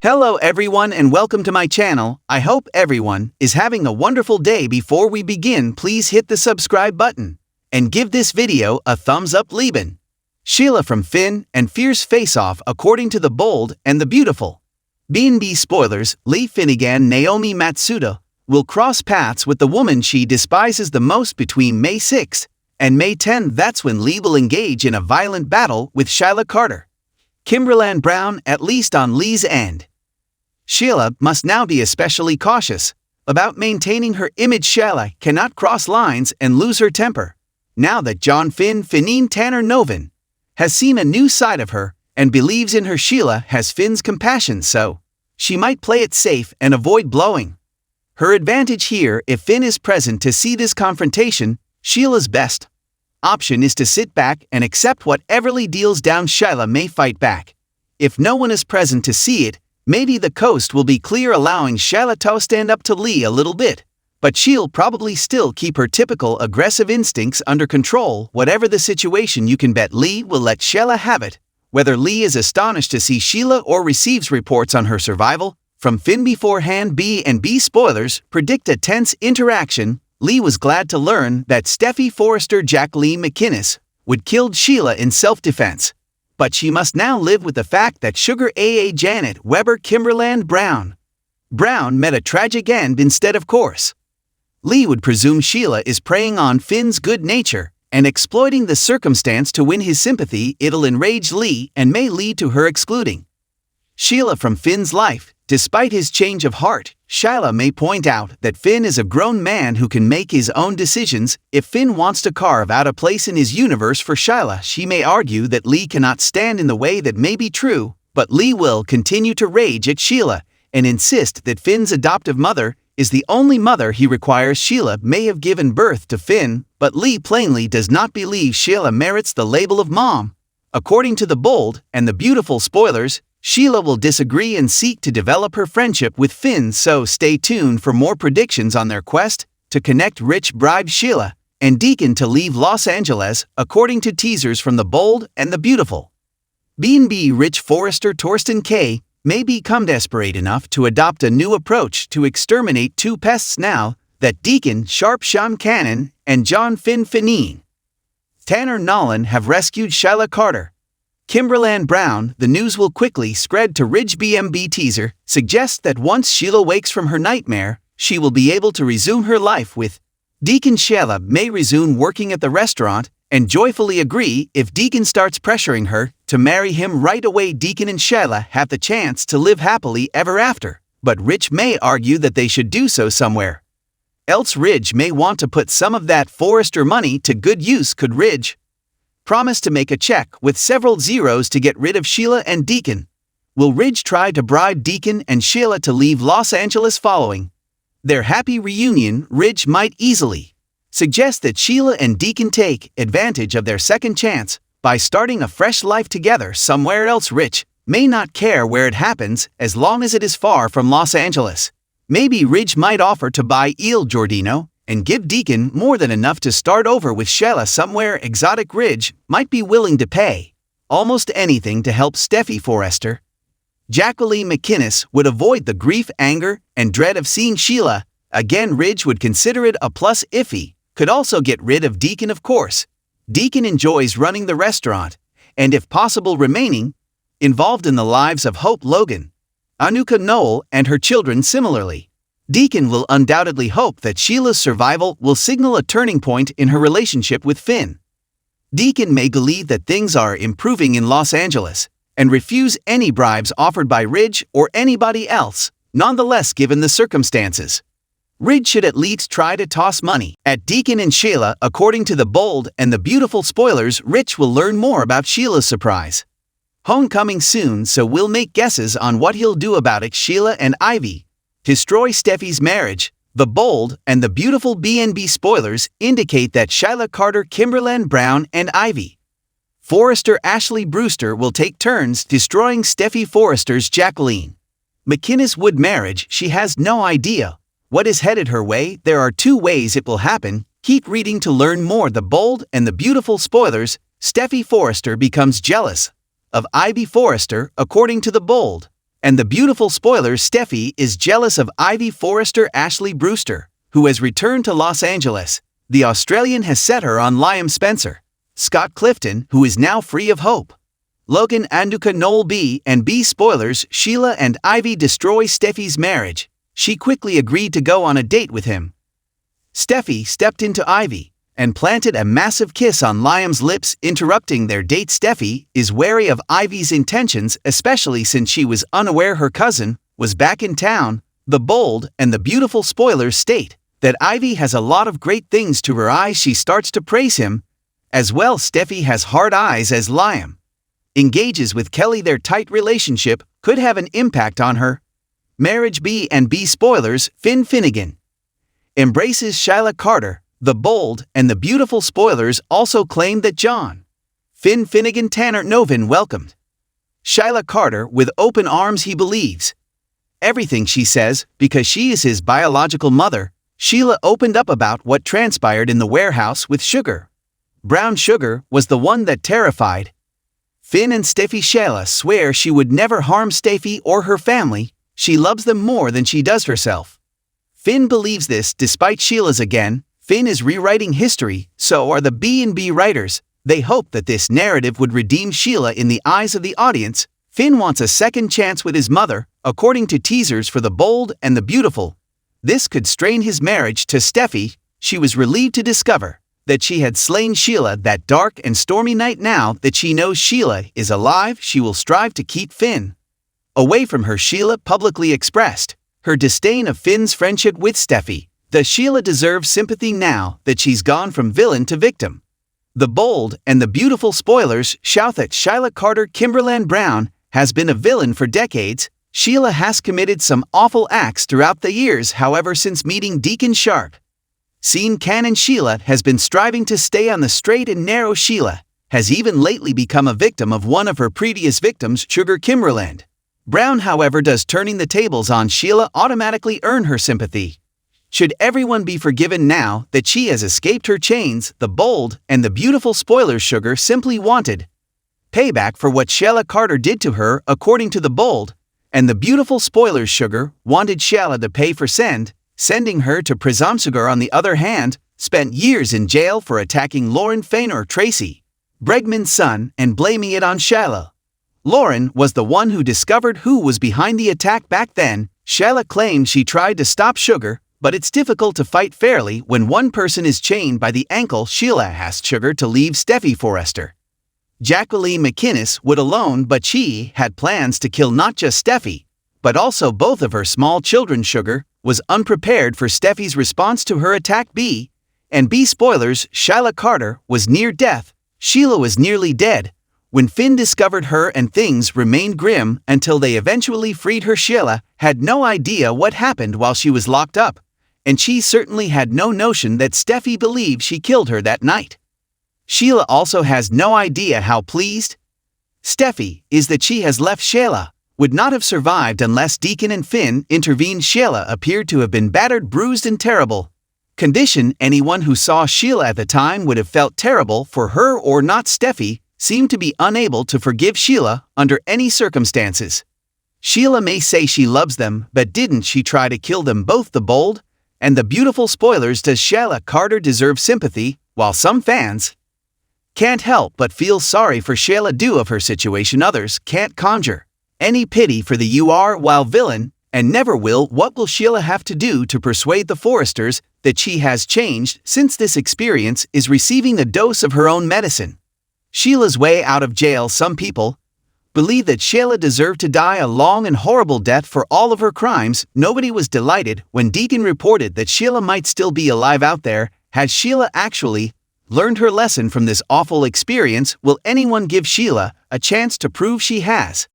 Hello everyone and welcome to my channel. I hope everyone is having a wonderful day. Before we begin, please hit the subscribe button and give this video a thumbs up. Lieben. Sheila from Finn and Fierce Face Off. According to the Bold and the Beautiful. B&B spoilers, Lee Finnegan Naomi Matsuda will cross paths with the woman she despises the most between May 6th and May 10th. That's when Lee will engage in a violent battle with Sheila Carter. Kimberland Brown, at least on Lee's end. Sheila must now be especially cautious about maintaining her image. Sheila cannot cross lines and lose her temper. Now that John Finnine Tanner Novin has seen a new side of her and believes in her, Sheila has Finn's compassion, so she might play it safe and avoid blowing her advantage here. If Finn is present to see this confrontation, Sheila's best option is to sit back and accept whatever Lee deals down. Sheila may fight back. If no one is present to see it, maybe the coast will be clear, allowing Sheila to stand up to Lee a little bit. But she'll probably still keep her typical aggressive instincts under control. Whatever the situation, you can bet Lee will let Sheila have it. Whether Lee is astonished to see Sheila or receives reports on her survival from Finn beforehand. B&B spoilers predict a tense interaction. Lee was glad to learn that Steffi Forrester Jacqueline McInnes would kill Sheila in self-defense. But she must now live with the fact that Sugar AA Janet Weber Kimberland Brown met a tragic end instead. Of course, Lee would presume Sheila is preying on Finn's good nature and exploiting the circumstance to win his sympathy. It'll enrage Lee and may lead to her excluding Sheila from Finn's life. Despite his change of heart, Sheila may point out that Finn is a grown man who can make his own decisions. If Finn wants to carve out a place in his universe for Sheila, she may argue that Lee cannot stand in the way. That may be true, but Lee will continue to rage at Sheila and insist that Finn's adoptive mother is the only mother he requires. Sheila may have given birth to Finn, but Lee plainly does not believe Sheila merits the label of mom. According to the Bold and the Beautiful spoilers, Sheila will disagree and seek to develop her friendship with Finn, so stay tuned for more predictions on their quest to connect. Rich bribes Sheila and Deacon to leave Los Angeles. According to teasers from the Bold and the Beautiful. B&B Rich Forrester Torsten K. may become desperate enough to adopt a new approach to exterminate two pests now that Deacon Sharp Sean Cannon and John Finnine Tanner Nolan have rescued Sheila Carter. Kimberland Brown. The news will quickly spread to Ridge. B&B teaser suggests that once Sheila wakes from her nightmare, she will be able to resume her life with Deacon. Sheila may resume working at the restaurant and joyfully agree if Deacon starts pressuring her to marry him right away. Deacon and Sheila have the chance to live happily ever after, but Rich may argue that they should do so somewhere else. Ridge may want to put some of that Forrester money to good use. Could Ridge promise to make a check with several zeros to get rid of Sheila and Deacon? Will Ridge try to bribe Deacon and Sheila to leave Los Angeles following their happy reunion? Ridge might easily suggest that Sheila and Deacon take advantage of their second chance by starting a fresh life together somewhere else. Ridge may not care where it happens as long as it is far from Los Angeles. Maybe Ridge might offer to buy Il Giordino and give Deacon more than enough to start over with Sheila somewhere exotic. Ridge might be willing to pay almost anything to help Steffi Forrester Jacqueline McInnes would avoid the grief, anger, and dread of seeing Sheila again. Ridge would consider it a plus if he could also get rid of Deacon. Of course, Deacon enjoys running the restaurant and, if possible, remaining involved in the lives of Hope Logan, Anuka Noel, and her children. Similarly, Deacon will undoubtedly hope that Sheila's survival will signal a turning point in her relationship with Finn. Deacon may believe that things are improving in Los Angeles and refuse any bribes offered by Ridge or anybody else. Nonetheless, given the circumstances, Ridge should at least try to toss money at Deacon and Sheila. According to the Bold and the Beautiful spoilers, Rich will learn more about Sheila's surprise homecoming soon, so we'll make guesses on what he'll do about it. Sheila and Ivy destroy Steffi's marriage. The Bold and the Beautiful B&B spoilers indicate that Sheila Carter, Kimberland Brown, and Ivy Forrester Ashley Brewster will take turns destroying Steffi Forrester's Jacqueline McInnes Wood marriage. She has no idea what is headed her way. There are two ways it will happen. Keep reading to learn more. The Bold and the Beautiful spoilers. Steffi Forrester becomes jealous of Ivy Forrester. According to the Bold and the beautiful spoiler Steffi is jealous of Ivy Forrester Ashley Brewster, who has returned to Los Angeles. The Australian has set her on Liam Spencer. Scott Clifton, who is now free of hope. Logan Anduka Noel B and B spoilers Sheila and Ivy destroy Steffi's marriage. She quickly agreed to go on a date with him. Steffi stepped into Ivy and planted a massive kiss on Liam's lips, interrupting their date. Steffi is wary of Ivy's intentions, especially since she was unaware her cousin was back in town. The bold and the beautiful spoilers state that Ivy has a lot of great things to her eyes. She starts to praise him. As well, Steffi has hard eyes as Liam engages with Kelly. Their tight relationship could have an impact on her marriage. B and B spoilers Finn Finnegan embraces Sheila Carter. The bold and the beautiful spoilers also claim that John Finn Finnegan Tanner Novin welcomed Sheila Carter with open arms. He believes everything she says because she is his biological mother. Sheila opened up about what transpired in the warehouse with Sugar. Brown Sugar was the one that terrified Finn and Steffi. Sheila swears she would never harm Steffi or her family. She loves them more than she does herself. Finn believes this despite Sheila's. Again, Finn is rewriting history, so are the B&B writers. They hope that this narrative would redeem Sheila in the eyes of the audience. Finn wants a second chance with his mother, according to teasers for The Bold and the Beautiful. This could strain his marriage to Steffi. She was relieved to discover that she had slain Sheila that dark and stormy night. Now that she knows Sheila is alive, she will strive to keep Finn away from her. Sheila publicly expressed her disdain of Finn's friendship with Steffi. Does Sheila deserve sympathy now that she's gone from villain to victim? The Bold and the Beautiful spoilers shout that Sheila Carter Kimberland Brown has been a villain for decades. Sheila has committed some awful acts throughout the years. However, since meeting Deacon Sharp, Scene Canon, Sheila has been striving to stay on the straight and narrow. Sheila has even lately become a victim of one of her previous victims, Sugar Kimberland Brown. However, does turning the tables on Sheila automatically earn her sympathy? Should everyone be forgiven now that she has escaped her chains? The Bold and the Beautiful spoilers Sugar simply wanted payback for what Sheila Carter did to her. According to The Bold and the Beautiful spoilers, Sugar wanted Sheila to pay for sending her to prison. Sugar, on the other hand, spent years in jail for attacking Lauren Fainor Tracy Bregman's son and blaming it on Sheila. Lauren was the one who discovered who was behind the attack back then. Sheila claimed she tried to stop Sugar, but it's difficult to fight fairly when one person is chained by the ankle. Sheila asked Sugar to leave Steffi Forrester. Jacqueline McInnes would alone, but she had plans to kill not just Steffi, but also both of her small children. Sugar was unprepared for Steffi's response to her attack. B and B spoilers Sheila Carter was near death. Sheila was nearly dead when Finn discovered her, and things remained grim until they eventually freed her. Sheila had no idea what happened while she was locked up, and she certainly had no notion that Steffi believed she killed her that night. Sheila also has no idea how pleased Steffi is that she has left. Sheila would not have survived unless Deacon and Finn intervened. Sheila appeared to have been battered, bruised, and terrible condition. Anyone who saw Sheila at the time would have felt terrible for her or not. Steffi seemed to be unable to forgive Sheila under any circumstances. Sheila may say she loves them, but didn't she try to kill them both? The Bold and the Beautiful spoilers does Sheila Carter deserve sympathy? While some fans can't help but feel sorry for Sheila due of her situation, others can't conjure any pity for the while villain and never will. What will Sheila have to do to persuade the Forresters that she has changed? Since this experience is receiving a dose of her own medicine, Sheila's way out of jail. Some people believe that Sheila deserved to die a long and horrible death for all of her crimes. Nobody was delighted when Deacon reported that Sheila might still be alive out there. Has Sheila actually learned her lesson from this awful experience? Will anyone give Sheila a chance to prove she has?